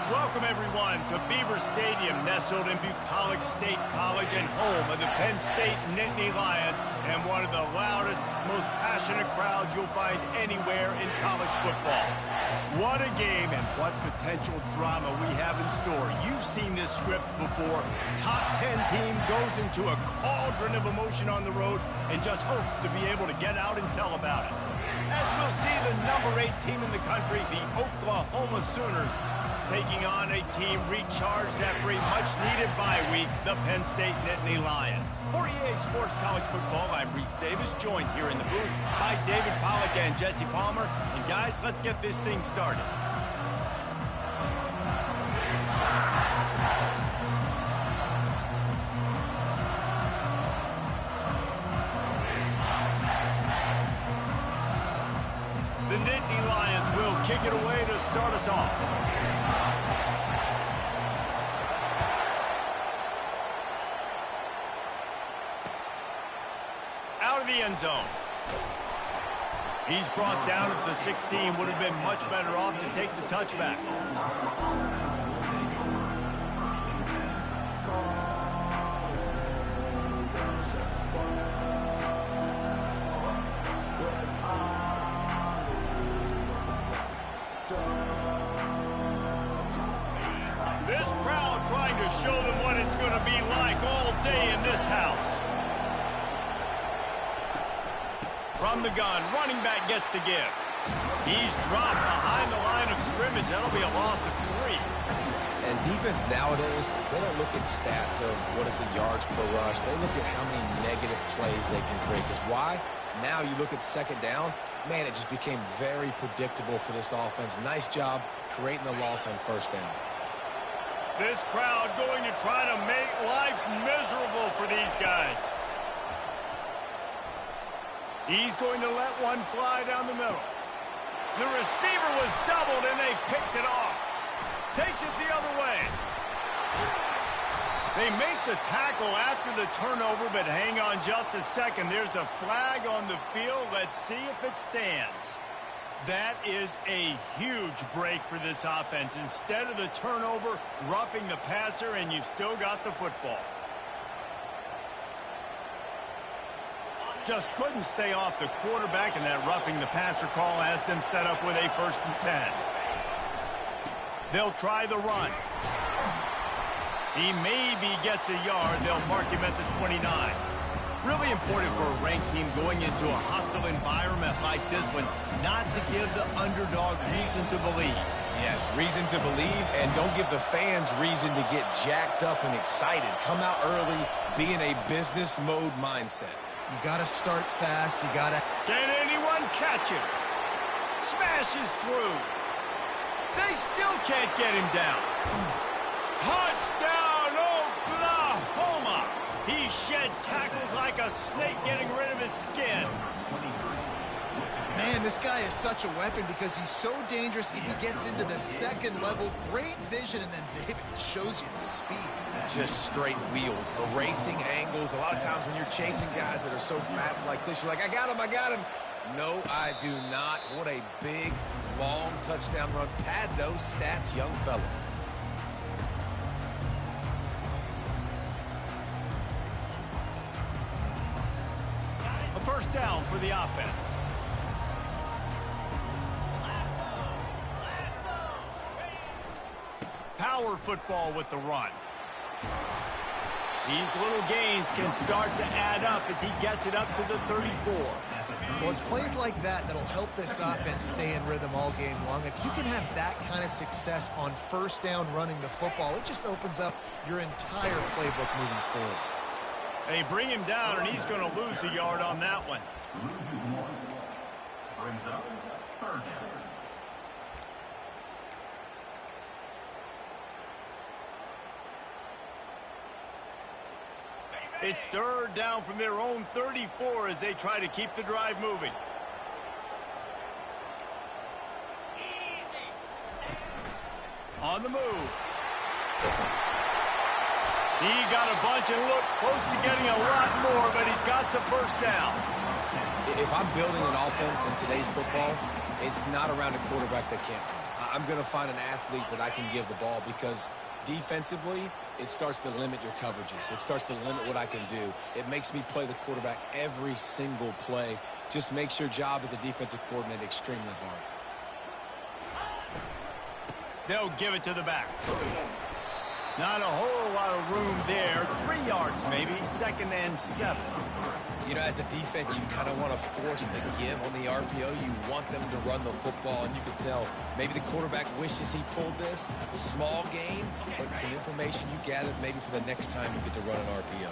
Welcome, everyone, to Beaver Stadium, nestled in Bucolic State College and home of the Penn State Nittany Lions, and one of the loudest, most passionate crowds you'll find anywhere in college football. What a game and what potential drama we have in store. You've seen this script before. Top 10 team goes into a cauldron of emotion on the road and just hopes to be able to get out and tell about it. As we'll see, the number 8 team in the country, the Oklahoma Sooners, taking on a team recharged after a much-needed bye week, the Penn State Nittany Lions. For EA Sports College Football, I'm Reese Davis, joined here in the booth by David Pollack and Jesse Palmer. And guys, let's get this thing started. The Nittany Lions will kick it away to start us off. Out of the end zone. He's brought down at the 16. Would have been much better off to take the touchback. This crowd trying to show them what it's going to be like all day in this house. From the gun, running back gets to give. He's dropped behind the line of scrimmage. That'll be a loss of 3. And defense nowadays, they don't look at stats of what is the yards per rush. They look at how many negative plays they can create. Because why? Now you look at second down, man, it just became very predictable for this offense. Nice job creating the loss on first down. This crowd going to try to make life miserable for these guys. He's going to let one fly down the middle. The receiver was doubled, and they picked it off. Takes it the other way. They make the tackle after the turnover, but hang on just a second. There's a flag on the field. Let's see if it stands. That is a huge break for this offense. Instead of the turnover, roughing the passer, and you've still got the football. Just couldn't stay off the quarterback, and that roughing the passer call has them set up with a 1st and 10. They'll try the run. He maybe gets a yard. They'll mark him at the 29. Really important for a ranked team going into a hostile environment like this one, not to give the underdog reason to believe. Yes, reason to believe, and don't give the fans reason to get jacked up and excited. Come out early, be in a business mode mindset. You got to start fast. You got to... Can anyone catch him? Smashes through. They still can't get him down. Touchdown, Oklahoma! He shed tackles like a snake getting rid of his skin. Man, this guy is such a weapon because he's so dangerous if he gets into the second level. Great vision, and then David shows you the speed. Just straight wheels, erasing angles. A lot of times when you're chasing guys that are so fast like this, you're like, I got him, I got him. No, I do not. What a big, long touchdown run. Pad those stats, young fella. A 1st down for the offense. Power football with the run. These little gains can start to add up as he gets it up to the 34. Well, it's plays like that that'll help this offense stay in rhythm all game long. If you can have that kind of success on 1st down running the football, it just opens up your entire playbook moving forward. They bring him down, and he's going to lose a yard on that one. Brings up 3rd down. It's 3rd down from their own 34 as they try to keep the drive moving. On the move. He got a bunch and looked close to getting a lot more, but he's got the 1st down. If I'm building an offense in today's football, it's not around a quarterback that can't run. I'm going to find an athlete that I can give the ball, because defensively, it starts to limit your coverages. It starts to limit what I can do. It makes me play the quarterback every single play. Just makes your job as a defensive coordinator extremely hard. They'll give it to the back. Not a whole lot of room there. 3 yards maybe, 2nd and 7. You know, as a defense, you kind of want to force the give on the RPO. You want them to run the football, and you can tell maybe the quarterback wishes he pulled this. Small gain, but some information you gathered maybe for the next time you get to run an RPO.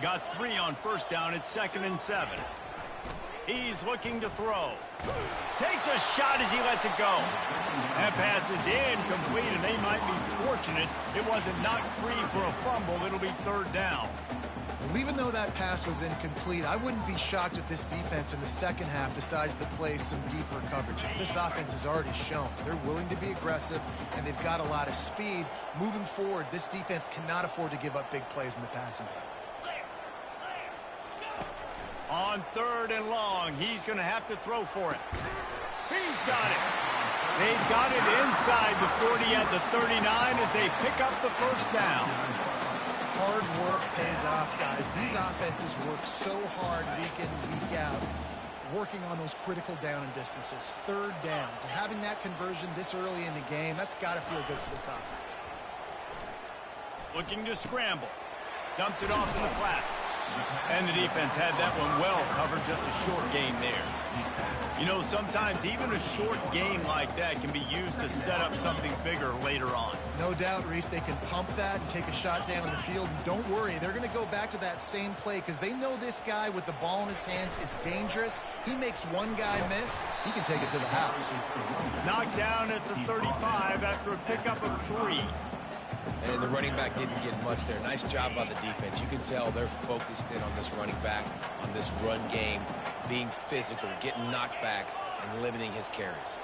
Got 3 on 1st down. It's 2nd and 7. He's looking to throw. Takes a shot as he lets it go. That pass is incomplete, and they might be fortunate it wasn't knocked free for a fumble. It'll be 3rd down. Well, even though that pass was incomplete, I wouldn't be shocked if this defense in the second half decides to play some deeper coverages. This offense has already shown they're willing to be aggressive, and they've got a lot of speed. Moving forward, this defense cannot afford to give up big plays in the passing game. On 3rd and long, he's going to have to throw for it. He's got it. They've got it inside the 40 at the 39 as they pick up the 1st down. Hard work pays off, guys. These offenses work so hard week in, week out, working on those critical down and distances, 3rd downs. And having that conversion this early in the game, that's got to feel good for this offense. Looking to scramble. Dumps it off in the flats. And the defense had that one well covered, just a short gain there. You know, sometimes even a short gain like that can be used to set up something bigger later on. No doubt, Reese, they can pump that and take a shot down the field. And don't worry, they're going to go back to that same play because they know this guy with the ball in his hands is dangerous. He makes one guy miss, he can take it to the house. Knocked down at the 35 after a pickup of 3. And the running back didn't get much there. Nice job by the defense. You can tell they're focused in on this running back, on this run game, being physical, getting knockbacks, and limiting his carries.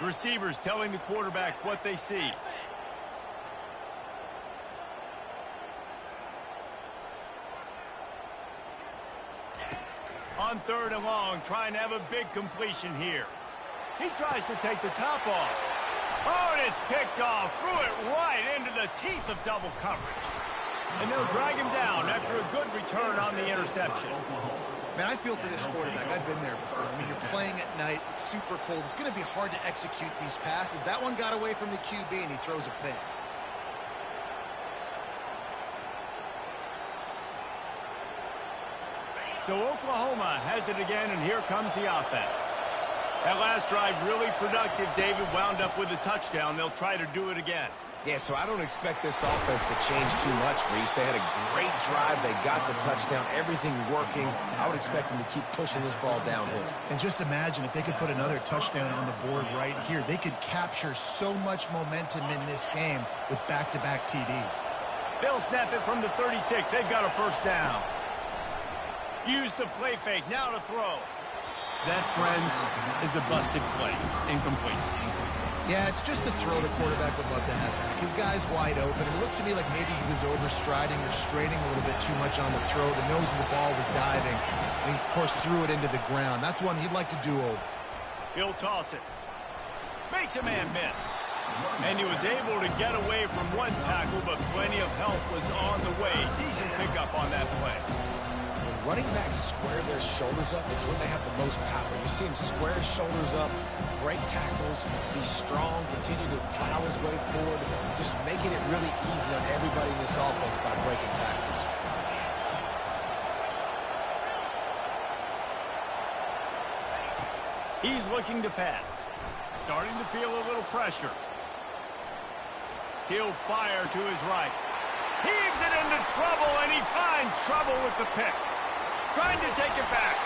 Receivers telling the quarterback what they see. On 3rd and long, trying to have a big completion here. He tries to take the top off. Oh, and it's picked off. Threw it right into the teeth of double coverage. And they'll drag him down after a good return on the interception. Man, I feel for this quarterback. I've been there before. I mean, you're playing at night. It's super cold. It's going to be hard to execute these passes. That one got away from the QB, and he throws a pick. So Oklahoma has it again, and here comes the offense. That last drive really productive. David wound up with a touchdown. They'll try to do it again. Yeah, so I don't expect this offense to change too much, Reese. They had a great drive. They got the touchdown. Everything working. I would expect them to keep pushing this ball downhill. And just imagine if they could put another touchdown on the board right here. They could capture so much momentum in this game with back-to-back TDs. They'll snap it from the 36. They've got a 1st down. Use the play fake. Now to throw. That, friends, is a busted play. Incomplete. Yeah, it's just a throw the quarterback would love to have back. His guy's wide open. It looked to me like maybe he was overstriding or straining a little bit too much on the throw. The nose of the ball was diving. And he, of course, threw it into the ground. That's one he'd like to do over. He'll toss it. Makes a man miss. And he was able to get away from one tackle, but plenty of help was on the way. Decent pickup on that play. Running backs square their shoulders up. It's when they have the most power. You see him square his shoulders up, break tackles, be strong, continue to plow his way forward, just making it really easy on everybody in this offense by breaking tackles. He's looking to pass. Starting to feel a little pressure. He'll fire to his right. Heaves it into trouble, and he finds trouble with the pick. Trying to take it back.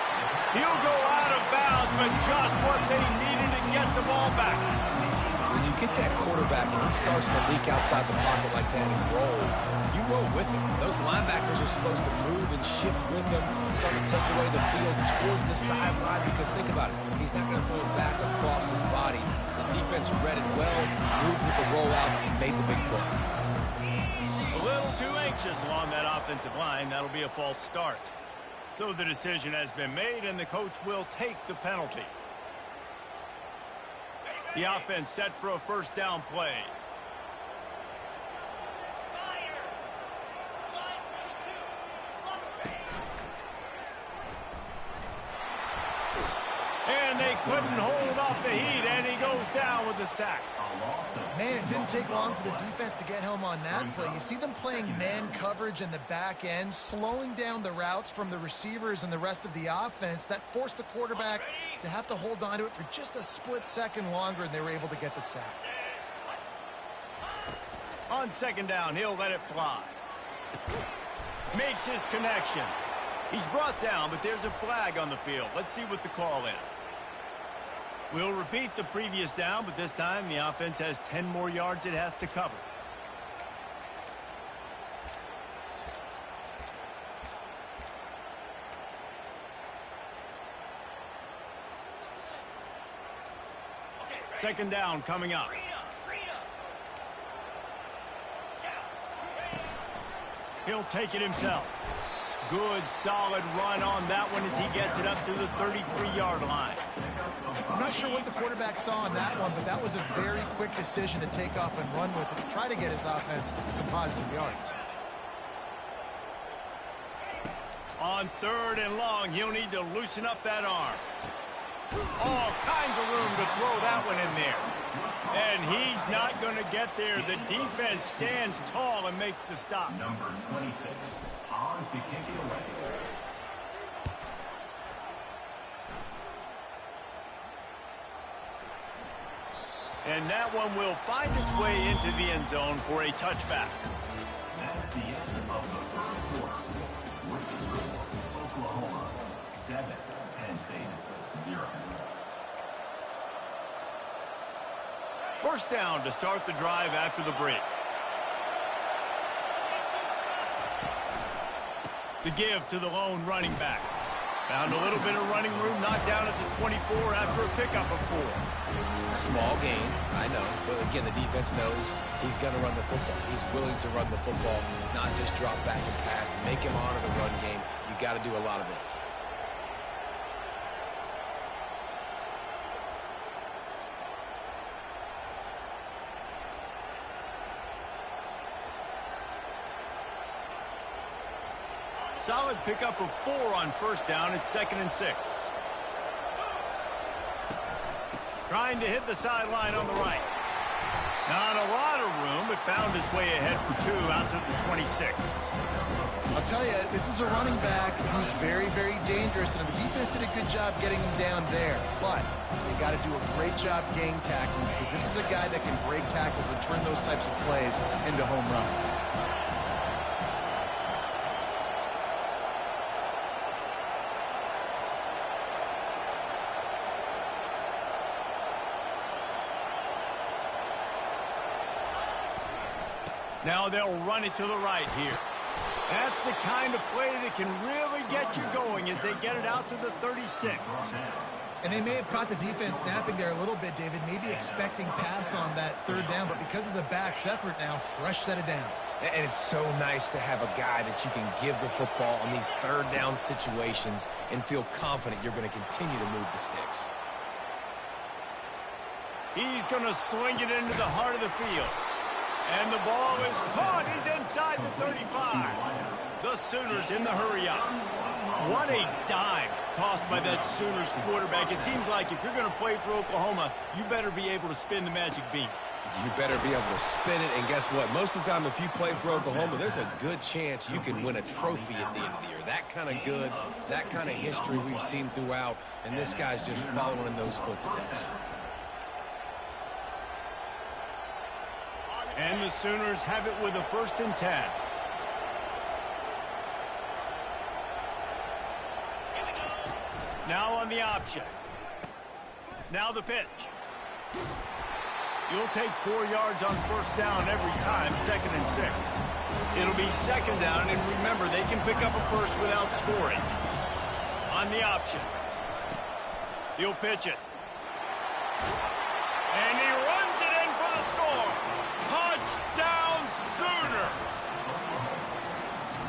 He'll go out of bounds, but just what they needed to get the ball back. When you get that quarterback and he starts to leak outside the pocket like that and roll, you roll with him. Those linebackers are supposed to move and shift with him, start to take away the field towards the sideline, because think about it, he's not going to throw it back across his body. The defense read it well, moved with the rollout, and made the big play. A little too anxious along that offensive line. That'll be a false start. So the decision has been made, and the coach will take the penalty. The offense set for a first down play. And they couldn't hold off the heat, and he goes down with the sack. Man, it didn't take long for the defense to get home on that play. You see them playing man coverage in the back end, slowing down the routes from the receivers and the rest of the offense. That forced the quarterback to have to hold on to it for just a split second longer, and they were able to get the sack. On second down, he'll let it fly. Makes his connection. He's brought down, but there's a flag on the field. Let's see what the call is. We'll repeat the previous down, but this time the offense has 10 more yards it has to cover. Second down coming up. He'll take it himself. Good, solid run on that one as he gets it up to the 33-yard line. I'm not sure what the quarterback saw on that one, but that was a very quick decision to take off and run with it to try to get his offense some positive yards. On third and long, he'll need to loosen up that arm. All kinds of room to throw that one in there. And he's not going to get there. The defense stands tall and makes the stop. Number 26, on to kick it away. And that one will find its way into the end zone for a touchback. That's the end of the third quarter. With the score, Oklahoma 7, Penn State 0. First down to start the drive after the break. The give to the lone running back. Found a little bit of running room, knocked down at the 24 after a pickup of 4. Small gain, I know. But again, the defense knows he's going to run the football. He's willing to run the football, not just drop back and pass. Make him honor the run game. You got to do a lot of this. Solid pickup of 4 on first down. It's 2nd and 6. Trying to hit the sideline on the right. Not a lot of room, but found his way ahead for 2 out to the 26. I'll tell you, this is a running back who's very, very dangerous, and the defense did a good job getting him down there. But they got to do a great job gang tackling, because this is a guy that can break tackles and turn those types of plays into home runs. Now they'll run it to the right here. That's the kind of play that can really get you going as they get it out to the 36. And they may have caught the defense napping there a little bit, David, maybe expecting pass on that third down, but because of the back's effort now, fresh set of downs. And it's so nice to have a guy that you can give the football on these third down situations and feel confident you're going to continue to move the sticks. He's going to sling it into the heart of the field. And the ball is caught. He's inside the 35. The Sooners in the hurry-up. What a dime tossed by that Sooners quarterback. It seems like if you're going to play for Oklahoma, you better be able to spin the magic beat. You better be able to spin it, and guess what? Most of the time, if you play for Oklahoma, there's a good chance you can win a trophy at the end of the year. That kind of good, that kind of history we've seen throughout, and this guy's just following in those footsteps. And the Sooners have it with a 1st and 10. Now on the option. Now the pitch. You'll take 4 yards on first down every time, 2nd and 6. It'll be 2nd down, and remember, they can pick up a first without scoring. On the option. He'll pitch it. And he runs it in for the score. Touchdown, Sooners!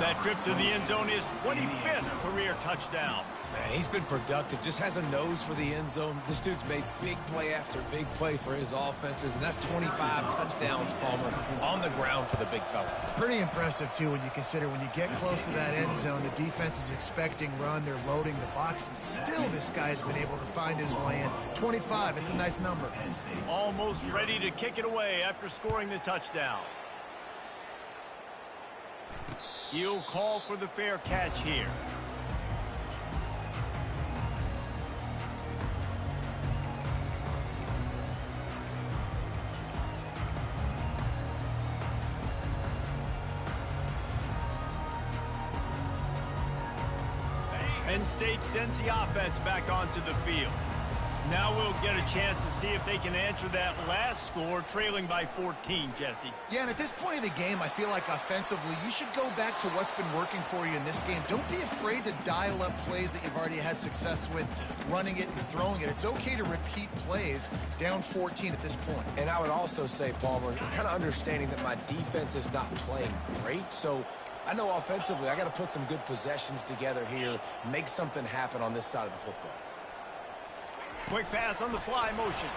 That trip to the end zone is 25th career touchdown. Man, he's been productive, just has a nose for the end zone. This dude's made big play after big play for his offenses, and that's 25 touchdowns, Palmer, on the ground for the big fella. Pretty impressive, too, when you consider when you get close to that end zone, the defense is expecting run, they're loading the box, and still this guy's been able to find his way in. 25, it's a nice number. Almost ready to kick it away after scoring the touchdown. He'll call for the fair catch here. Penn State sends the offense back onto the field. Now we'll get a chance to see if they can answer that last score, trailing by 14, Jesse. Yeah, and at this point of the game, I feel like offensively, you should go back to what's been working for you in this game. Don't be afraid to dial up plays that you've already had success with, running it and throwing it. It's okay to repeat plays down 14 at this point. And I would also say, Palmer, kind of understanding that my defense is not playing great, so I know offensively I got to put some good possessions together here, make something happen on this side of the football. Quick pass on the fly motion.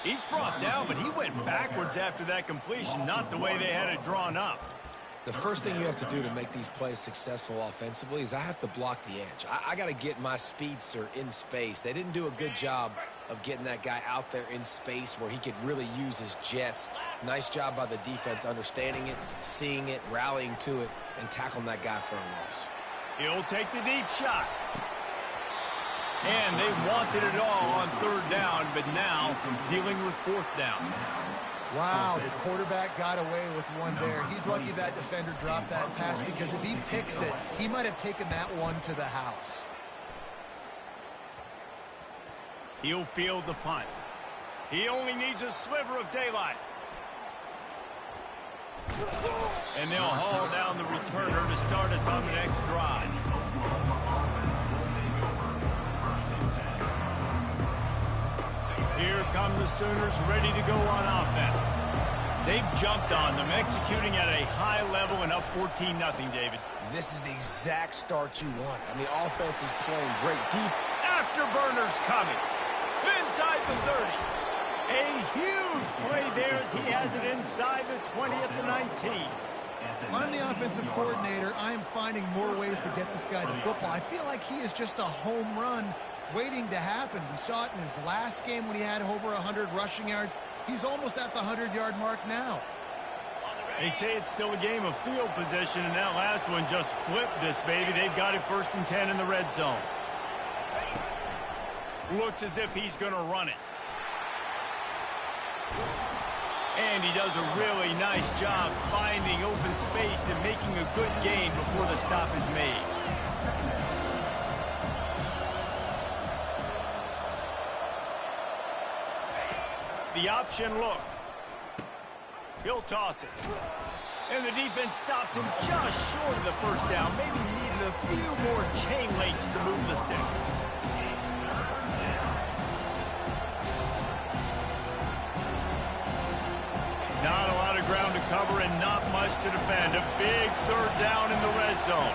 He's brought down, but he went backwards after that completion, not the way they had it drawn up. The first thing you have to do to make these plays successful offensively is I have to block the edge. I got to get my speedster in space. They didn't do a good job of getting that guy out there in space where he could really use his jets. Nice job by the defense understanding it, seeing it, rallying to it, and tackling that guy for a loss. He'll take the deep shot. And they wanted it all on third down, but now dealing with fourth down. Wow, the quarterback got away with one there. He's lucky that defender dropped that pass because if he picks it, he might have taken that one to the house. He'll field the punt. He only needs a sliver of daylight. And they'll haul down the returner to start us on the next drive. Here come the Sooners ready to go on offense. They've jumped on them, executing at a high level and up 14-0, David. This is the exact start you want. I mean, the offense is playing great defense. Afterburners coming. Inside the 30. A huge play there as he has it inside the 20 at the 19. If I'm the offensive coordinator, I am finding more ways to get this guy the football. I feel like he is just a home run waiting to happen. We saw it in his last game when he had over 100 rushing yards. He's almost at the 100-yard mark now. They say it's still a game of field position, and that last one just flipped this baby. They've got it 1st and 10 in the red zone. Looks as if he's going to run it. And he does a really nice job finding open space and making a good gain before the stop is made. The option look. He'll toss it. And the defense stops him just short of the first down. Maybe needed a few more chain links to move the sticks. Not a lot of ground to cover and not much to defend. A big third down in the red zone.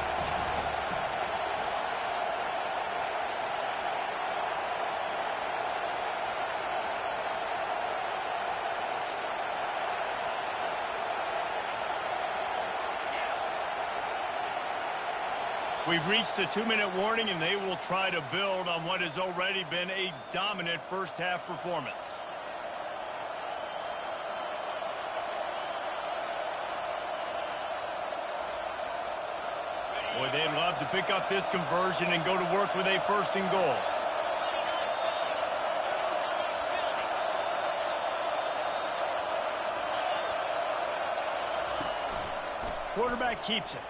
We've reached the 2-minute warning, and they will try to build on what has already been a dominant first-half performance. Boy, they'd love to pick up this conversion and go to work with a 1st and goal. Quarterback keeps it.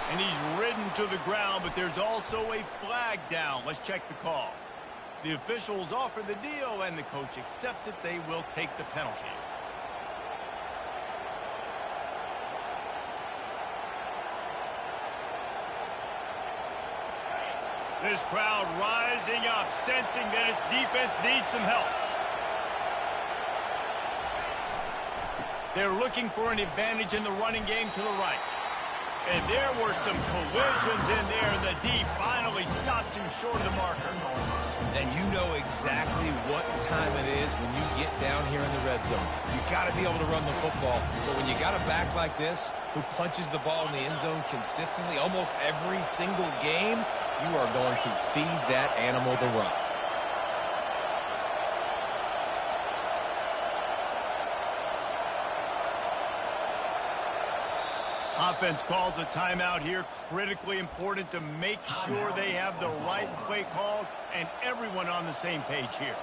And he's ridden to the ground, but there's also a flag down. Let's check the call. The officials offer the deal, and the coach accepts it. They will take the penalty. This crowd rising up, sensing that its defense needs some help. They're looking for an advantage in the running game to the right. And there were some collisions in there, and the D finally stopped him short of the marker. And you know exactly what time it is when you get down here in the red zone. You got to be able to run the football. But when you got a back like this who punches the ball in the end zone consistently almost every single game, you are going to feed that animal the rock. Offense calls a timeout here. Critically important to make sure they have the right play called and everyone on the same page here.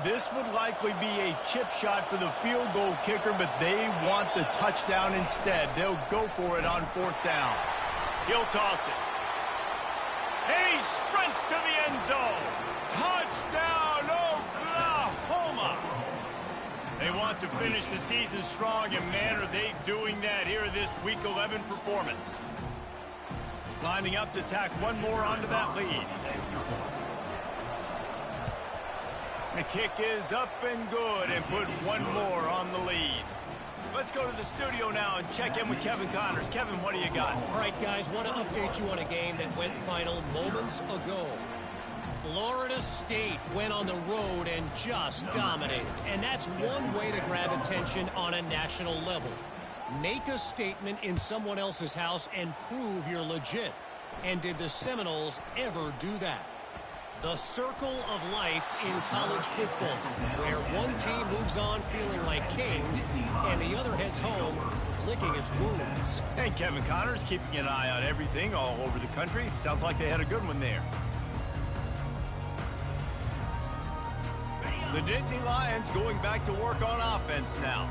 This would likely be a chip shot for the field goal kicker, but they want the touchdown instead. They'll go for it on 4th down. He'll toss it. And he sprints to the end zone. Touchdown, Oklahoma! They want to finish the season strong, and man, are they doing that here this Week 11 performance. Lining up to tack one more onto that lead. The kick is up and good and put one more on the lead. Let's go to the studio now and check in with Kevin Connors. Kevin, what do you got? All right, guys, want to update you on a game that went final moments ago. Florida State went on the road and just dominated. And that's one way to grab attention on a national level. Make a statement in someone else's house and prove you're legit. And did the Seminoles ever do that? The circle of life in college football, where one team moves on feeling like kings and the other heads home licking its wounds. And Kevin Connors keeping an eye on everything all over the country. Sounds like they had a good one there. The Nittany Lions going back to work on offense now.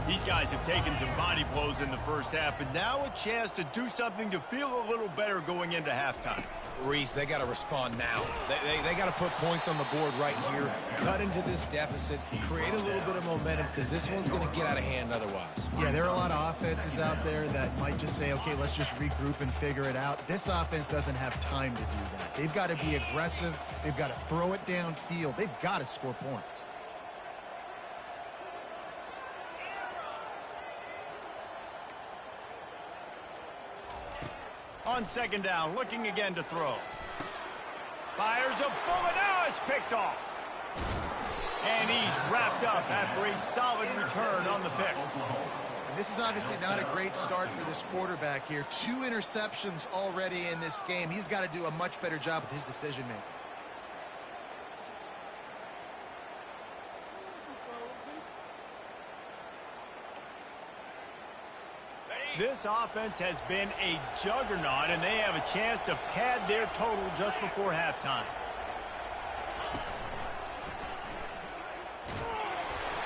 These guys have taken some body blows in the first half, but now a chance to do something to feel a little better going into halftime. Reese, they got to respond now. They got to put points on the board right here, cut into this deficit, create a little bit of momentum, because this one's going to get out of hand otherwise. Yeah, there are a lot of offenses out there that might just say, okay, let's just regroup and figure it out. This offense doesn't have time to do that. They've got to be aggressive. They've got to throw it downfield. They've got to score points. On 2nd down, looking again to throw. Fires a bullet. Now it's picked off. And he's wrapped up after a solid return on the pick. And this is obviously not a great start for this quarterback here. 2 interceptions already in this game. He's got to do a much better job with his decision-making. This offense has been a juggernaut, and they have a chance to pad their total just before halftime.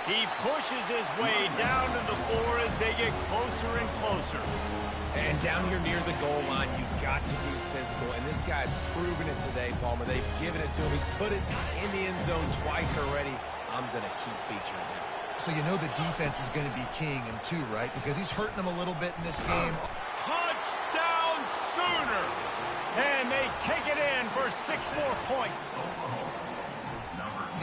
He pushes his way down to the floor as they get closer and closer. And down here near the goal line, you've got to be physical. And this guy's proven it today, Palmer. They've given it to him. He's put it in the end zone twice already. I'm going to keep featuring him. So you know the defense is going to be keying him too, right? Because he's hurting them a little bit in this game. Touchdown Sooners! And they take it in for 6 more points.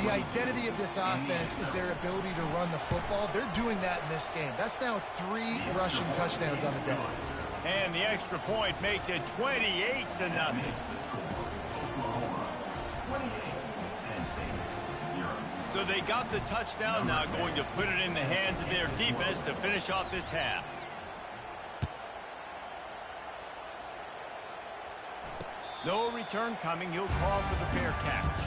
The identity of this offense is their ability to run the football. They're doing that in this game. That's now 3 rushing touchdowns on the day. And the extra point makes it 28-0. So they got the touchdown, now going to put it in the hands of their defense to finish off this half. No return coming. He'll call for the fair catch.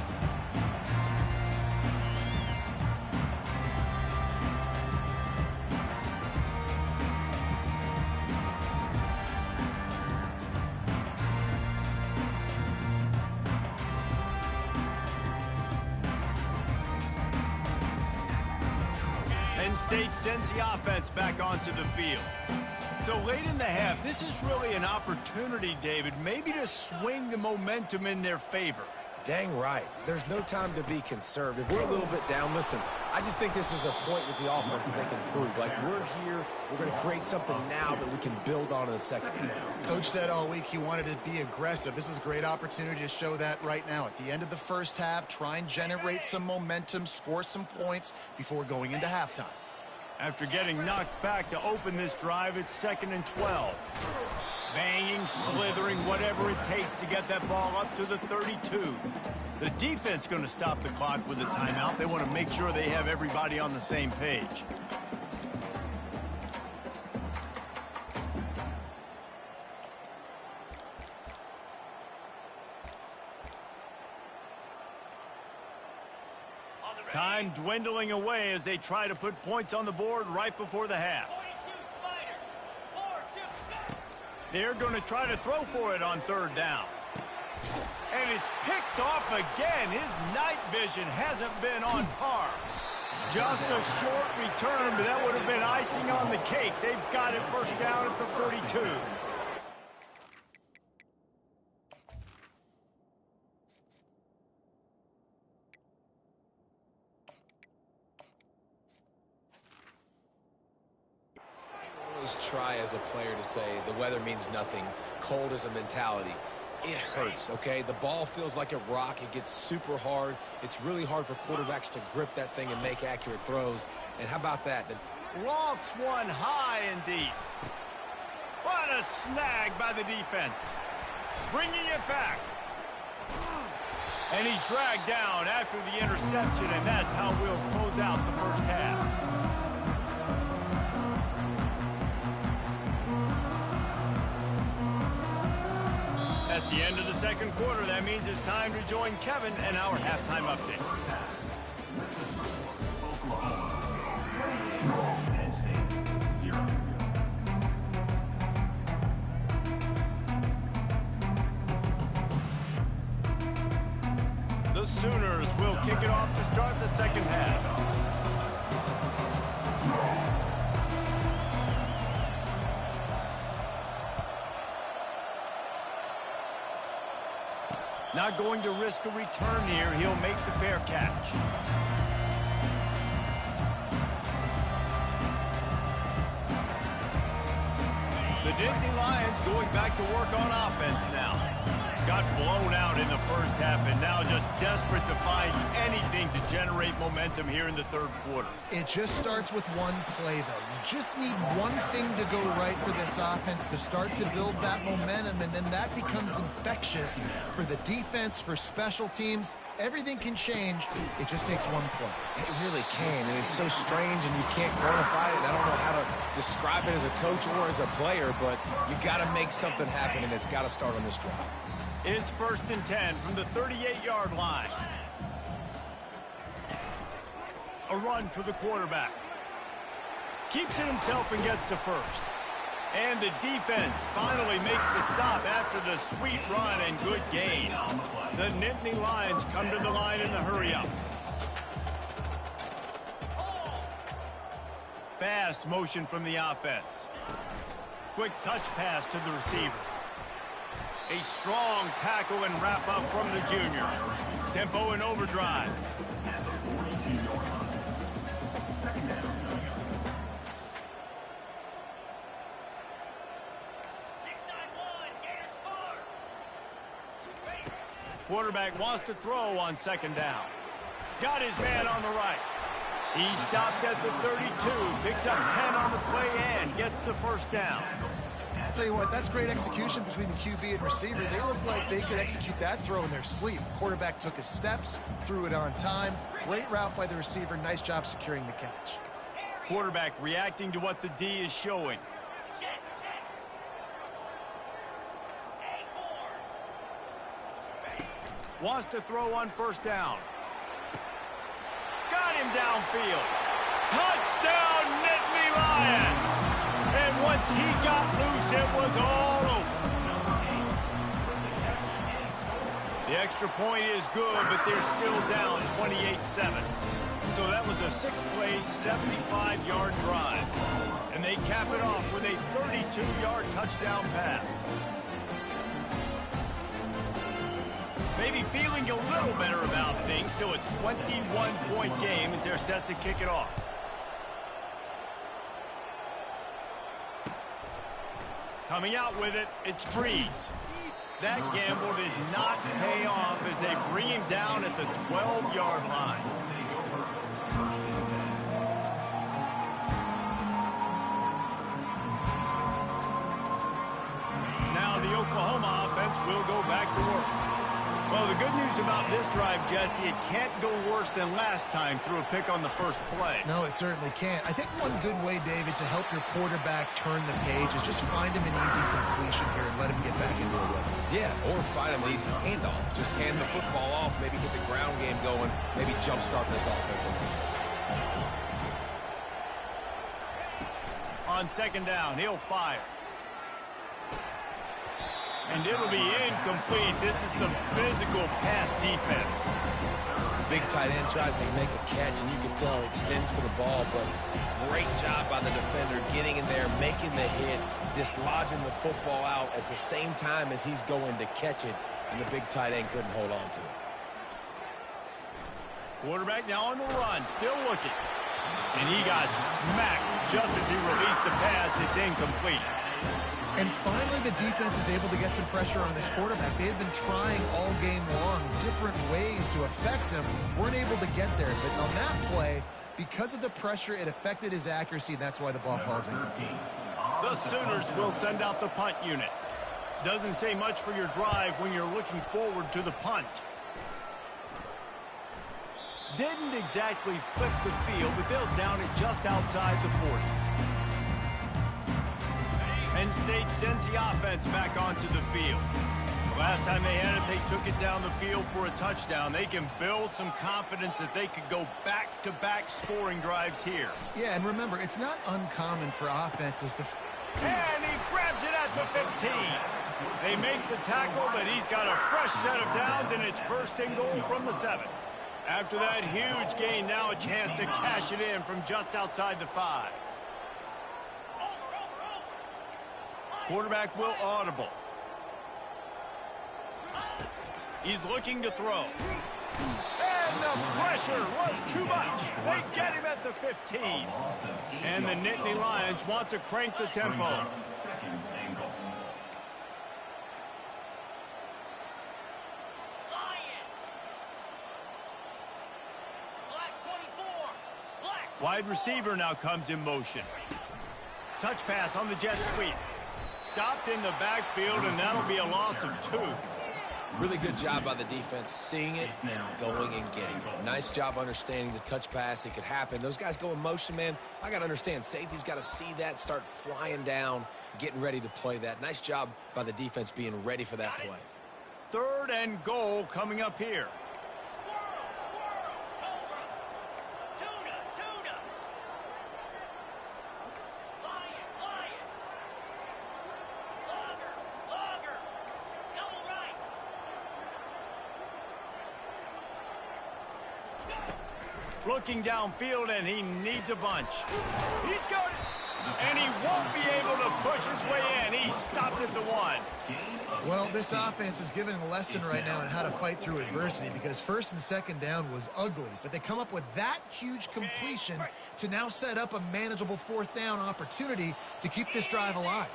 Penn State sends the offense back onto the field. So late in the half, this is really an opportunity, David, maybe to swing the momentum in their favor. Dang right. There's no time to be conservative. We're a little bit down. Listen, I just think this is a point with the offense that they can prove. Like, we're here, we're going to create something now that we can build on in the second half. Coach said all week he wanted to be aggressive. This is a great opportunity to show that right now. At the end of the first half, try and generate some momentum, score some points before going into halftime. After getting knocked back to open this drive, it's 2nd and 12. Banging, slithering, whatever it takes to get that ball up to the 32. The defense going to stop the clock with a timeout. They want to make sure they have everybody on the same page. Time dwindling away as they try to put points on the board right before the half. They're going to try to throw for it on 3rd down. And it's picked off again. His night vision hasn't been on par. Just a short return, but that would have been icing on the cake. They've got it 1st down at the 32. Try as a player to say the weather means nothing. Cold is a mentality. It hurts, okay? The ball feels like a rock. It gets super hard. It's really hard for quarterbacks to grip that thing and make accurate throws. And how about that? Lofts one high and deep. What a snag by the defense. Bringing it back. And he's dragged down after the interception, and that's how we'll close out the first half. That's the end of the 2nd quarter. That means it's time to join Kevin and our halftime update. Penn State, 0. The Sooners will kick it off to start the 2nd half. Not going to risk a return here. He'll make the fair catch. The Nittany Lions going back to work on offense now. Got blown out in the first half and now just desperate to find anything to generate momentum here in the 3rd quarter. It just starts with one play, though. You just need one thing to go right for this offense to start to build that momentum, and then that becomes infectious for the defense, for special teams. Everything can change. It just takes one play. It really can, and it's so strange, and you can't quantify it. I don't know how to describe it as a coach or as a player, but you got to make something happen, and it's got to start on this drive. It's 1st and 10 from the 38-yard line. A run for the quarterback. Keeps it himself and gets to 1st. And the defense finally makes the stop after the sweet run and good gain. The Nittany Lions come to the line in the hurry-up. Fast motion from the offense. Quick touch pass to the receiver. A strong tackle and wrap-up from the junior. Tempo and overdrive. At the 42-yard line. 2nd down. Quarterback wants to throw on 2nd down. Got his man on the right. He stopped at the 32, picks up 10 on the play and gets the 1st down. I'll tell you what, that's great execution between the QB and receiver. They look like they could execute that throw in their sleep. Quarterback took his steps, threw it on time. Great route by the receiver. Nice job securing the catch. Quarterback reacting to what the D is showing. Wants to throw on 1st down. Got him downfield. Touchdown, Nittany Lions! And once he got loose, it was all over. The extra point is good, but they're still down 28-7. So that was a 6-play, 75-yard drive. And they cap it off with a 32-yard touchdown pass. Maybe feeling a little better about things. Still a 21-point game as they're set to kick it off. Coming out with it, it's Breeze. That gamble did not pay off as they bring him down at the 12-yard line. Now the Oklahoma offense will go back to work. Well, the good news about this drive, Jesse, it can't go worse than last time through a pick on the first play. No, it certainly can't. I think one good way, David, to help your quarterback turn the page is just find him an easy completion here and let him get back into a rhythm. Yeah, or find him an easy handoff. Just hand the football off, maybe get the ground game going, maybe jumpstart this offense a little. On second down, he'll fire. And it'll be incomplete. This is some physical pass defense. Big tight end tries to make a catch, and you can tell he extends for the ball, but great job by the defender getting in there, making the hit, dislodging the football out at the same time as he's going to catch it, and the big tight end couldn't hold on to it. Quarterback now on the run, still looking. And he got smacked just as he released the pass. It's incomplete. And finally, the defense is able to get some pressure on this quarterback. They had been trying all game long different ways to affect him. Weren't able to get there. But on that play, because of the pressure, it affected his accuracy, and that's why the ball falls incomplete. The Sooners will send out the punt unit. Doesn't say much for your drive when you're looking forward to the punt. Didn't exactly flip the field, but they'll down it just outside the 40. Penn State sends the offense back onto the field. Last time they had it, they took it down the field for a touchdown. They can build some confidence that they could go back-to-back scoring drives here. Yeah, and remember, it's not uncommon for offenses to... And he grabs it at the 15. They make the tackle, but he's got a fresh set of downs, and it's first and goal from the 7. After that huge gain, now a chance to cash it in from just outside the 5. Quarterback will audible. He's looking to throw. And the pressure was too much. They get him at the 15. And the Nittany Lions want to crank the tempo. Wide receiver now comes in motion. Touch pass on the jet sweep. Stopped in the backfield, and that'll be a loss of 2. Really good job by the defense seeing it and going and getting it. Nice job understanding the touch pass. It could happen. Those guys go in motion, man. I got to understand. Safety's got to see that, start flying down, getting ready to play that. Nice job by the defense being ready for that play. Third and goal coming up here. Looking downfield, and he needs a bunch. He's got it, and he won't be able to push his way in. He stopped at the 1. Well, this offense is giving a lesson right now on how to fight through adversity, because first and second down was ugly, but they come up with that huge completion to now set up a manageable fourth down opportunity to keep this drive alive.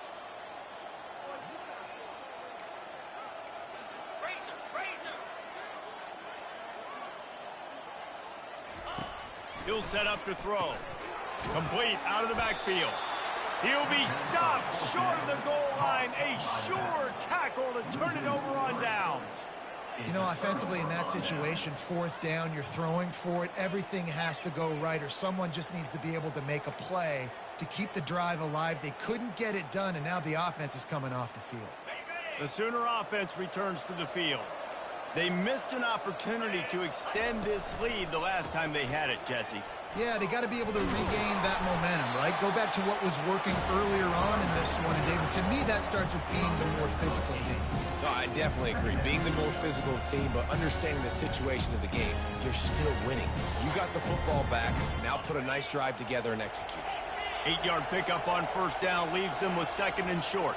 He'll set up to throw. Complete out of the backfield. He'll be stopped short of the goal line. A sure tackle to turn it over on downs. You know, offensively in that situation, fourth down, you're throwing for it. Everything has to go right, or someone just needs to be able to make a play to keep the drive alive. They couldn't get it done, and now the offense is coming off the field. The Sooner offense returns to the field. They missed an opportunity to extend this lead the last time they had it, Jesse. Yeah, they got to be able to regain that momentum, right? Go back to what was working earlier on in this one. And David, to me, that starts with being the more physical team. No, I definitely agree. Being the more physical team, but understanding the situation of the game, you're still winning. You got the football back. Now put a nice drive together and execute. 8-yard pickup on first down leaves them with 2nd and short.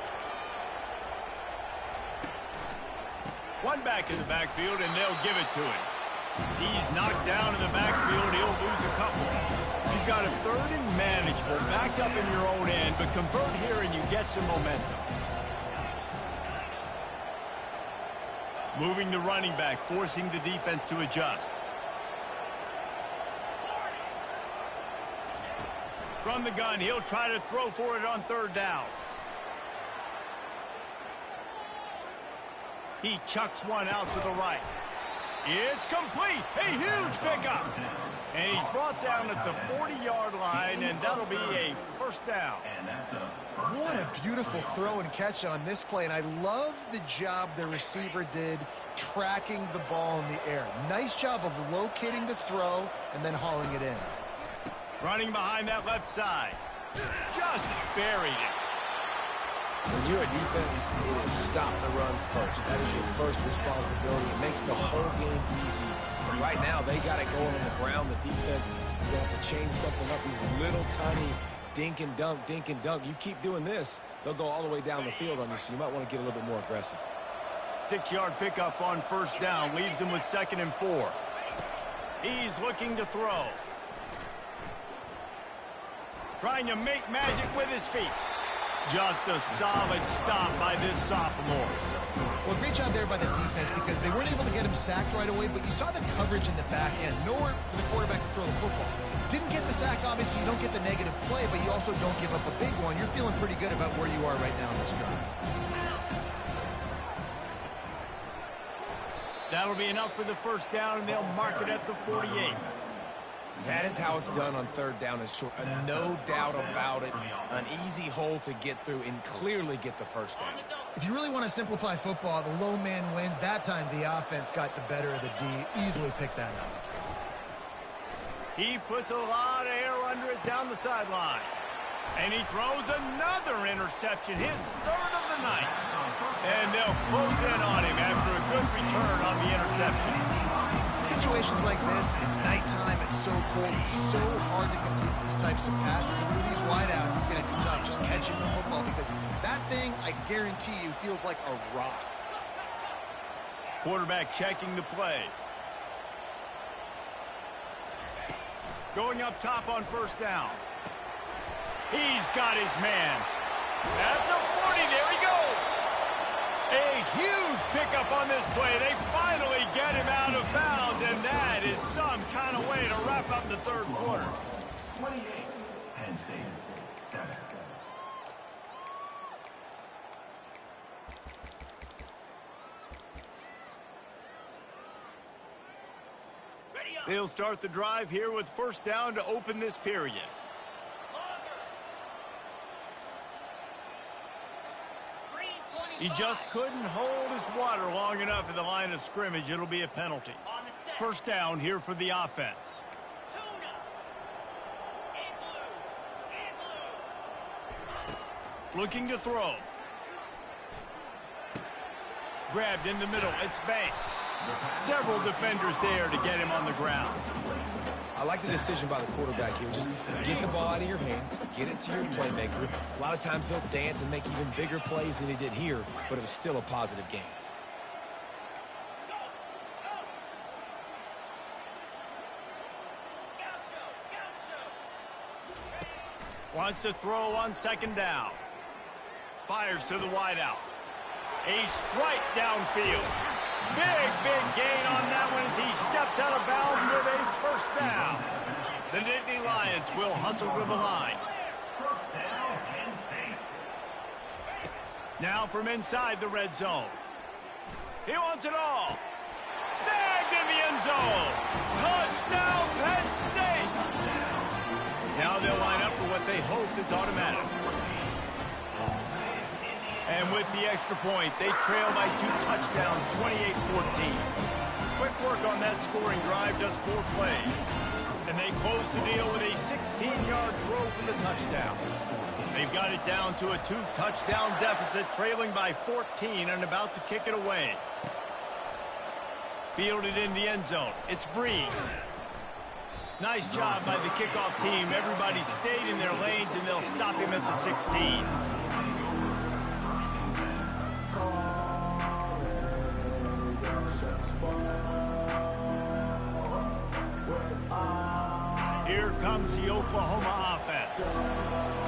One back in the backfield, and they'll give it to him. He's knocked down in the backfield. He'll lose a couple. You've got a 3rd and manageable, backed up in your own end, but convert here and you get some momentum. Moving the running back, forcing the defense to adjust. From the gun, he'll try to throw for it on 3rd down. He chucks one out to the right. It's complete. A huge pickup. And he's brought down at the 40-yard line, and that'll be a 1st down. What a beautiful throw and catch on this play, and I love the job the receiver did tracking the ball in the air. Nice job of locating the throw and then hauling it in. Running behind that left side. Just buried it. When you're a defense, it is stop the run first. That is your first responsibility. It makes the whole game easy. But right now, they got it going on the ground. The defense is going to have to change something up. These little tiny dink and dunk, dink and dunk. You keep doing this, they'll go all the way down the field on you, so you might want to get a little bit more aggressive. 6-yard pickup on first down leaves him with 2nd and 4. He's looking to throw. Trying to make magic with his feet. Just a solid stop by this sophomore. Well, great job there by the defense because they weren't able to get him sacked right away, but you saw the coverage in the back end. Nowhere for the quarterback to throw the football. Didn't get the sack, obviously. You don't get the negative play, but you also don't give up a big one. You're feeling pretty good about where you are right now in this drive. That'll be enough for the 1st down, and they'll mark it at the 48. That is how it's done on 3rd down and short. No doubt about it. An easy hole to get through and clearly get the 1st down. If you really want to simplify football, the low man wins. That time the offense got the better of the D. Easily picked that up. He puts a lot of air under it down the sideline. And he throws another interception, his 3rd of the night. And they'll close in on him after a good return on the interception. Situations like this, it's nighttime, it's so cold, it's so hard to complete these types of passes. And for these wideouts, it's going to be tough just catching the football because that thing, I guarantee you, feels like a rock. Quarterback checking the play. Going up top on 1st down. He's got his man. At the 40, there he goes. A huge pickup on this play. They finally get him out of bounds, and that is some kind of way to wrap up the 3rd quarter. 28, Penn State, 7. They'll start the drive here with 1st down to open this period. He just couldn't hold his water long enough at the line of scrimmage. It'll be a penalty. 1st down here for the offense. Looking to throw. Grabbed in the middle. It's Banks. Several defenders there to get him on the ground. I like the decision by the quarterback here. Just get the ball out of your hands, get it to your playmaker. A lot of times he'll dance and make even bigger plays than he did here, but it was still a positive game. Wants to throw on 2nd down. Fires to the wideout. A strike downfield. Big gain on that one as he steps out of bounds with a 1st down. The Nittany Lions will hustle to the line. 1st down, Penn State. Now from inside the red zone. He wants it all. Snagged in the end zone. Touchdown, Penn State. Now they'll line up for what they hope is automatic. And with the extra point, they trail by 2 touchdowns, 28-14. Quick work on that scoring drive, just 4 plays. And they close the deal with a 16-yard throw for the touchdown. They've got it down to a 2-touchdown deficit, trailing by 14 and about to kick it away. Fielded in the end zone. It's Breeze. Nice job by the kickoff team. Everybody stayed in their lanes, and they'll stop him at the 16. Here comes the Oklahoma offense.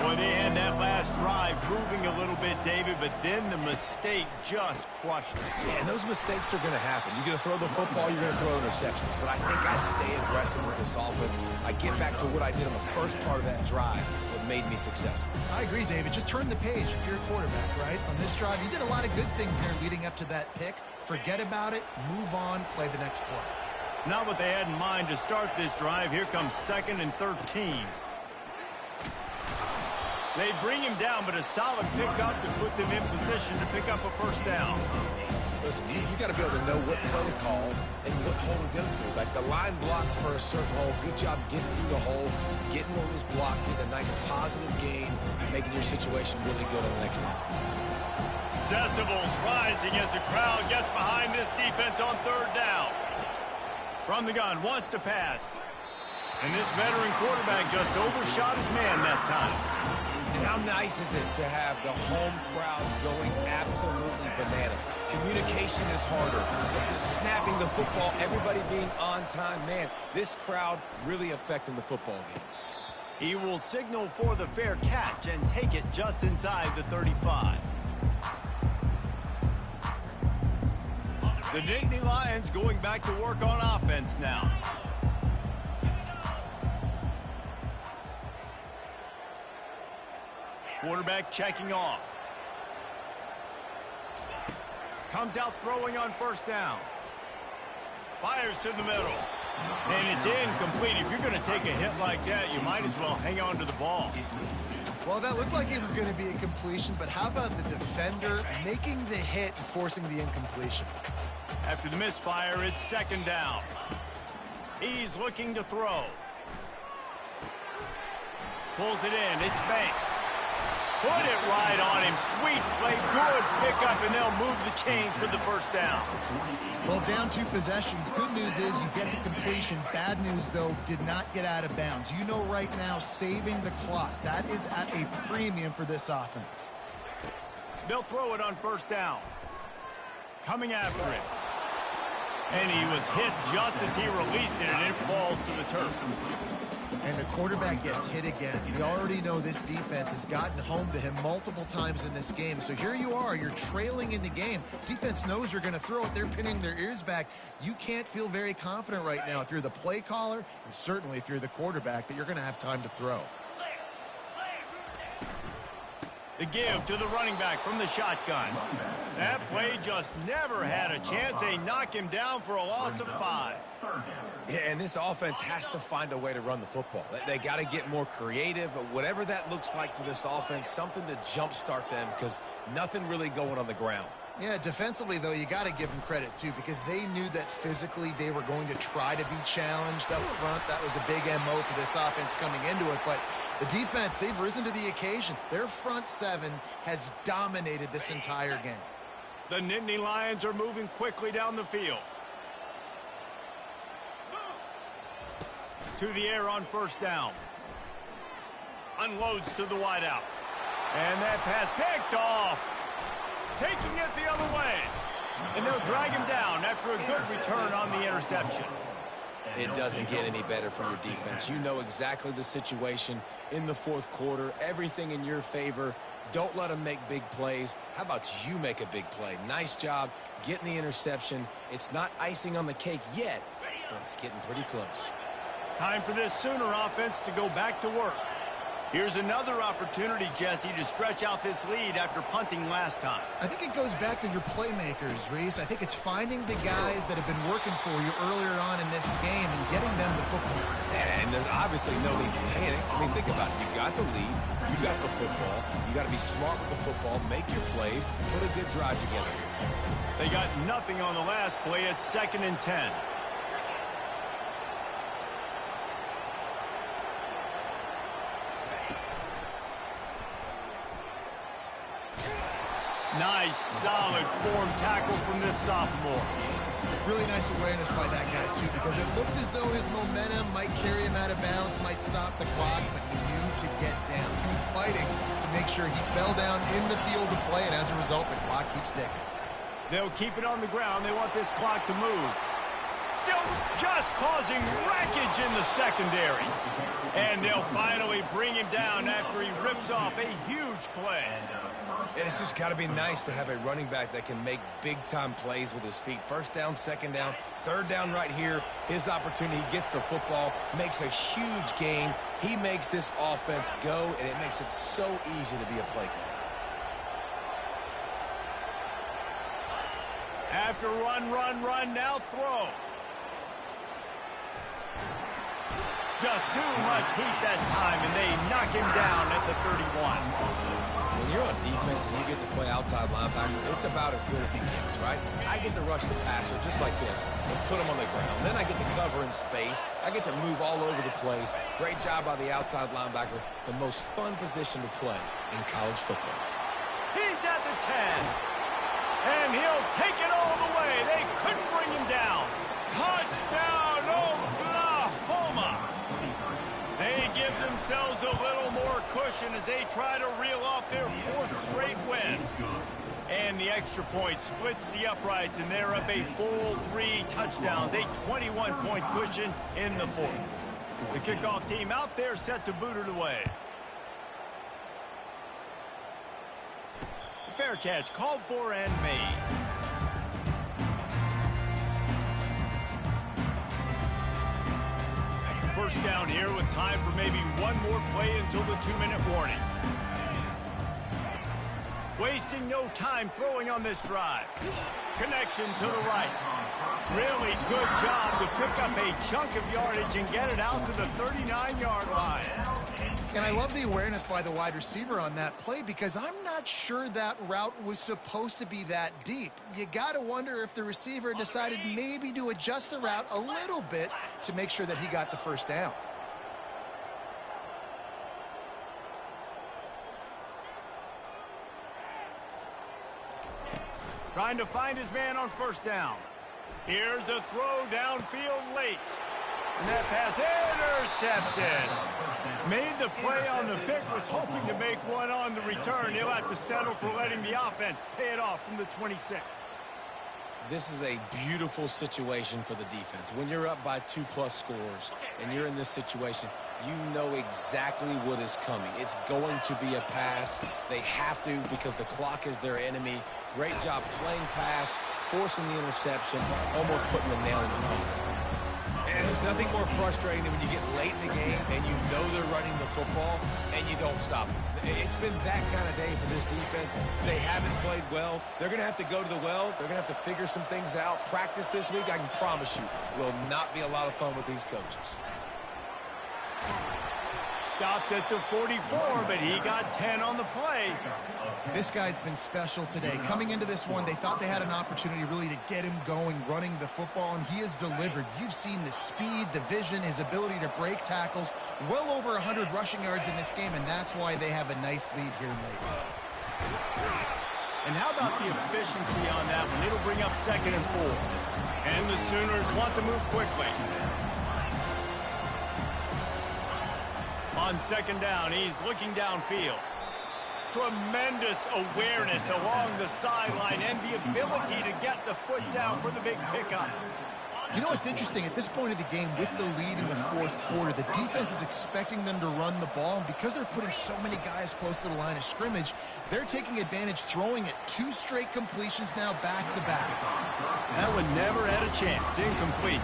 Boy, they had that last drive moving a little bit, David, but then the mistake just crushed them. Yeah, and those mistakes are going to happen. You're going to throw the football, you're going to throw interceptions. But I think I stay aggressive with this offense. I get back to what I did on the first part of that drive that made me successful. I agree, David. Just turn the page if you're a quarterback, right? On this drive, you did a lot of good things there leading up to that pick. Forget about it, move on, play the next play. Not what they had in mind to start this drive. Here comes 2nd and 13. They bring him down, but a solid pickup to put them in position to pick up a first down. Listen, you got to be able to know what play to call and what hole to go through. Like the line blocks for a certain hole. Good job getting through the hole, getting what was blocked, getting a nice positive gain, making your situation really good on the next one. Decibels rising as the crowd gets behind this defense on 3rd down. From the gun, wants to pass. And this veteran quarterback just overshot his man that time. And how nice is it to have the home crowd going absolutely bananas? Communication is harder, but they're snapping the football, everybody being on time. Man, this crowd really affecting the football game. He will signal for the fair catch and take it just inside the 35. The Nittany Lions going back to work on offense now. Quarterback checking off. Comes out throwing on 1st down. Fires to the middle. And it's incomplete. If you're going to take a hit like that, you might as well hang on to the ball. Well, that looked like it was going to be a completion, but how about the defender making the hit and forcing the incompletion? After the misfire, it's 2nd down. He's looking to throw. Pulls it in. It's Banks. Put it right on him. Sweet play. Good pickup, and they'll move the chains with the first down. Well, down 2 possessions. Good news is you get the completion. Bad news, though, did not get out of bounds. You know right now, saving the clock. That is at a premium for this offense. They'll throw it on 1st down. Coming after it. And he was hit just as he released it, and it falls to the turf. And the quarterback gets hit again. We already know this defense has gotten home to him multiple times in this game. So here you are, you're trailing in the game. Defense knows you're going to throw it. They're pinning their ears back. You can't feel very confident right now if you're the play caller, and certainly if you're the quarterback, that you're going to have time to throw. The give to the running back from the shotgun. That play just never had a chance. They knock him down for a loss of 5. Yeah, and this offense has to find a way to run the football. They got to get more creative, whatever that looks like for this offense, something to jumpstart them because nothing really going on the ground. Yeah, defensively, though, you got to give them credit, too, because they knew that physically they were going to try to be challenged up front. That was a big MO for this offense coming into it. But the defense, they've risen to the occasion. Their front 7 has dominated this entire game. The Nittany Lions are moving quickly down the field. To the air on 1st down. Unloads to the wideout. And that pass picked off. Taking it the other way. And they'll drag him down after a good return on the interception. It doesn't get any better for your defense. You know exactly the situation in the 4th quarter. Everything in your favor. Don't let them make big plays. How about you make a big play? Nice job getting the interception. It's not icing on the cake yet, but it's getting pretty close. Time for this Sooner offense to go back to work. Here's another opportunity, Jesse, to stretch out this lead after punting last time. I think it goes back to your playmakers, Reese. I think it's finding the guys that have been working for you earlier on in this game and getting them the football. And there's obviously no need to panic. I mean, think about it. You got the lead. You got the football. You got to be smart with the football, make your plays, put a good drive together. They got nothing on the last play. It's 2nd and 10. Nice, solid form tackle from this sophomore. Really nice awareness by that guy, too, because it looked as though his momentum might carry him out of bounds, might stop the clock, but he knew to get down. He was fighting to make sure he fell down in the field of play, and as a result, the clock keeps ticking. They'll keep it on the ground. They want this clock to move. Still just causing wreckage in the secondary. And they'll finally bring him down after he rips off a huge play. And it's just got to be nice to have a running back that can make big-time plays with his feet. First down, second down, third down right here. His opportunity, he gets the football, makes a huge gain. He makes this offense go, and it makes it so easy to be a play caller. After run, now throw. Just too much heat that time, and they knock him down at the 31. When you're on defense and you get to play outside linebacker, it's about as good as he gets, right? I get to rush the passer just like this and put him on the ground. Then I get to cover in space. I get to move all over the place. Great job by the outside linebacker. The most fun position to play in college football. He's at the 10. And he'll take it all the way. They couldn't bring him down. Touchdown, Oklahoma. They give themselves a little more cushion as they try to reel off their fourth straight win. And the extra point splits the uprights, and they're up a full 3 touchdowns, a 21-point cushion in the fourth. The kickoff team out there set to boot it away. Fair catch called for and made. First down here with time for maybe one more play until the 2-minute warning. Wasting no time throwing on this drive. Connection to the right. Really good job to pick up a chunk of yardage and get it out to the 39-yard line. And I love the awareness by the wide receiver on that play because I'm not sure that route was supposed to be that deep. You got to wonder if the receiver decided maybe to adjust the route a little bit to make sure that he got the first down. Trying to find his man on first down. Here's a throw downfield late. And that pass intercepted. Made the play on the pick, was hoping to make one on the return. He'll have to settle for letting the offense pay it off from the 26. This is a beautiful situation for the defense. When you're up by 2+ scores and you're in this situation, you know exactly what is coming. It's going to be a pass. They have to because the clock is their enemy. Great job playing pass, forcing the interception, almost putting the nail in the coffin. And there's nothing more frustrating than when you get late in the game and you know they're running the football and you don't stop them. It's been that kind of day for this defense. They haven't played well. They're going to have to go to the well. They're going to have to figure some things out. Practice this week, I can promise you, will not be a lot of fun with these coaches. Stopped at the 44, but he got 10 on the play. This guy's been special today. Coming into this one, they thought they had an opportunity really to get him going, running the football, and he has delivered. You've seen the speed, the vision, his ability to break tackles. Well over 100 rushing yards in this game, and that's why they have a nice lead here late. And how about the efficiency on that one? It'll bring up 2nd and 4. And the Sooners want to move quickly. On 2nd down, he's looking downfield. Tremendous awareness along the sideline and the ability to get the foot down for the big pickup. You know what's interesting? At this point of the game, with the lead in the fourth quarter, the defense is expecting them to run the ball. And because they're putting so many guys close to the line of scrimmage, they're taking advantage, throwing it 2 straight completions now back-to-back. That one never had a chance. Incomplete.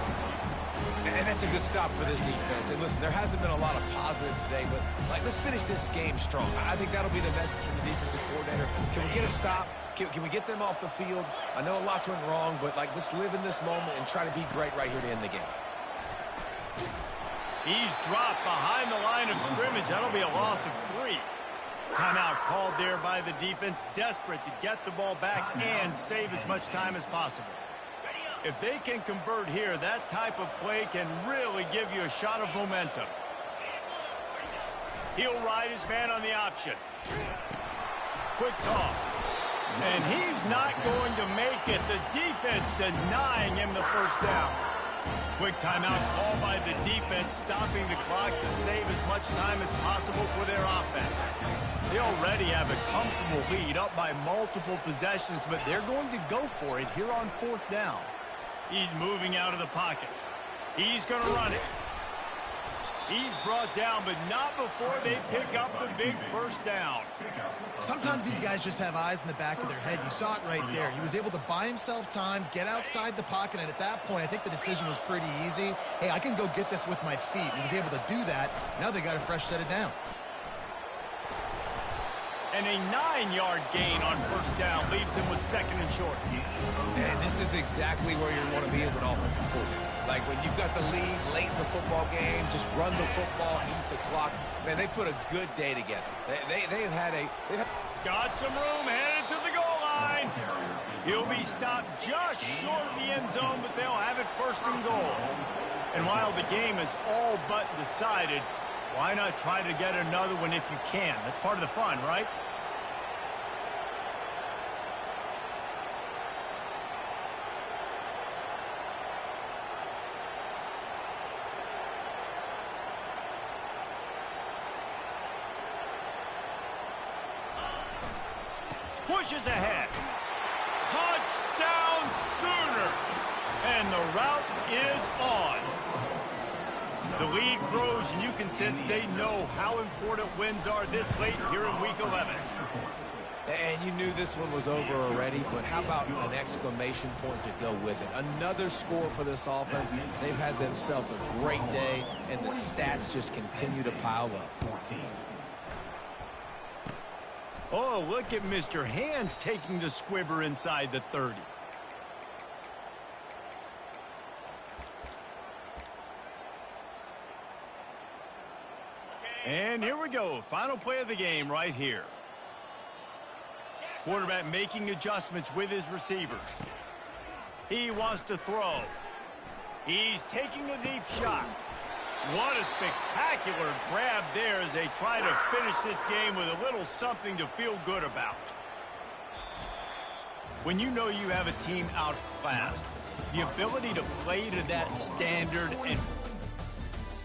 And that's a good stop for this defense. And listen, there hasn't been a lot of positive today, but let's finish this game strong. I think that'll be the message from the defensive coordinator. Can we get a stop? Can we get them off the field? I know lots went wrong, but let's live in this moment and try to be great right here to end the game. He's dropped behind the line of scrimmage. That'll be a loss of 3. Timeout called there by the defense, desperate to get the ball back and save as much time as possible. If they can convert here, that type of play can really give you a shot of momentum. He'll ride his man on the option. Quick toss. And he's not going to make it. The defense denying him the first down. Quick timeout called by the defense, stopping the clock to save as much time as possible for their offense. They already have a comfortable lead, up by multiple possessions, but they're going to go for it here on fourth down. He's moving out of the pocket. He's going to run it. He's brought down, but not before they pick up the big first down. Sometimes these guys just have eyes in the back of their head. You saw it right there. He was able to buy himself time, get outside the pocket, and at that point, I think the decision was pretty easy. Hey, I can go get this with my feet. He was able to do that. Now they got a fresh set of downs. And a 9-yard gain on first down leaves him with second and short. And this is exactly where you want to be as an offensive coordinator. Like when you've got the lead late in the football game, just run the football, eat the clock. Man, they put a good day together. They've had Got some room, headed to the goal line. He'll be stopped just short of the end zone, but they'll have it first and goal. And while the game is all but decided, why not try to get another one if you can? That's part of the fun, right? Pushes ahead. Touchdown Sooners! And the route is on. The lead grows, and you can sense they know how important wins are this late here in Week 11. And you knew this one was over already, but how about an exclamation point to go with it? Another score for this offense. They've had themselves a great day, and the stats just continue to pile up. Oh, look at Mr. Hands taking the squibber inside the 30. And here we go. Final play of the game right here. Quarterback making adjustments with his receivers. He wants to throw. He's taking a deep shot. What a spectacular grab there as they try to finish this game with a little something to feel good about. When you know you have a team outclassed, the ability to play to that standard and